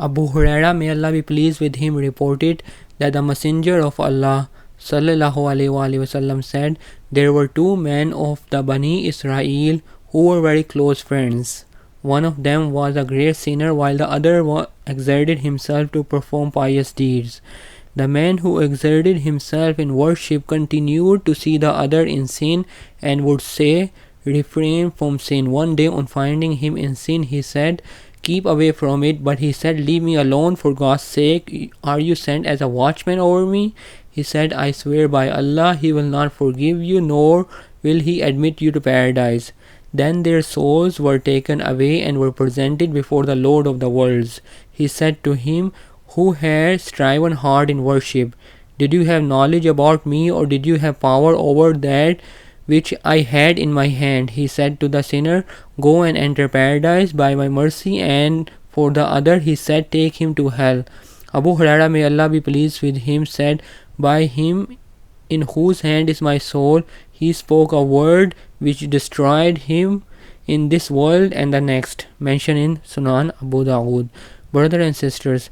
Abu Huraira, may Allah be pleased with him, reported that the Messenger of Allah sallallahu alaihi wasallam said, there were two men of the Bani Israel who were very close friends. One of them was a great sinner while the other exerted himself to perform pious deeds. The man who exerted himself in worship continued to see the other in sin and would say, refrain from sin. One day on finding him in sin, he said, keep away from it. But he said, leave me alone for God's sake. Are you sent as a watchman over me? He said, I swear by Allah, he will not forgive you, nor will he admit you to paradise. Then their souls were taken away and were presented before the Lord of the worlds. He said to him, who had striven hard in worship, did you have knowledge about me, or did you have power over that which I had in my hand? He said to the sinner, go and enter paradise by my mercy. And for the other he said, take him to hell. Abu Huraira, may Allah be pleased with him, said, by him in whose hand is my soul, he spoke a word which destroyed him in this world and the next. Mentioned in Sunan Abu Dawood. Brothers and sisters,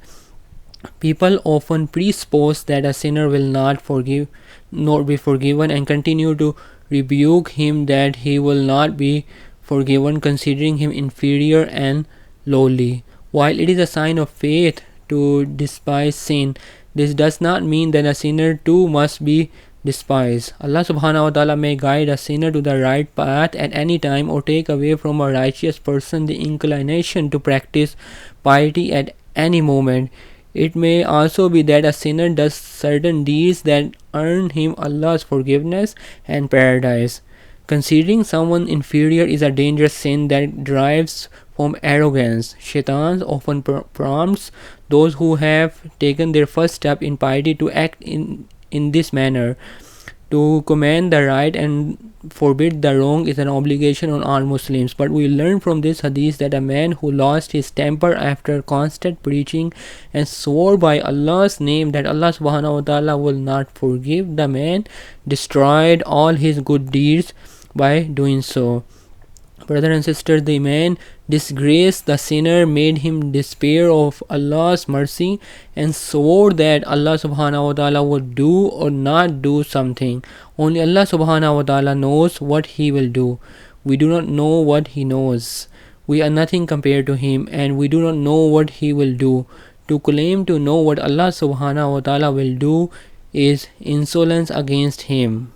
people often presuppose that a sinner will not forgive nor be forgiven and continue to rebuke him that he will not be forgiven, considering him inferior and lowly. While it is a sign of faith to despise sin, this does not mean that a sinner too must be despised. Allah subhanahu wa ta'ala may guide a sinner to the right path at any time or take away from a righteous person the inclination to practice piety at any moment. It may also be that a sinner does certain deeds that earn him Allah's forgiveness and paradise. Considering someone inferior is a dangerous sin that derives from arrogance. Shaitan often prompts those who have taken their first step in piety to act in this manner. To command the right and forbid the wrong is an obligation on all Muslims. But we learn from this hadith that a man who lost his temper after constant preaching and swore by Allah's name that Allah subhanahu wa ta'ala will not forgive the man, destroyed all his good deeds by doing so. Brothers and sisters, the man disgraced the sinner, made him despair of Allah's mercy, and swore that Allah subhanahu wa ta'ala would do or not do something. Only Allah subhanahu wa ta'ala knows what he will do. We do not know what he knows. We are nothing compared to him, and we do not know what he will do. To claim to know what Allah subhanahu wa ta'ala will do is insolence against him.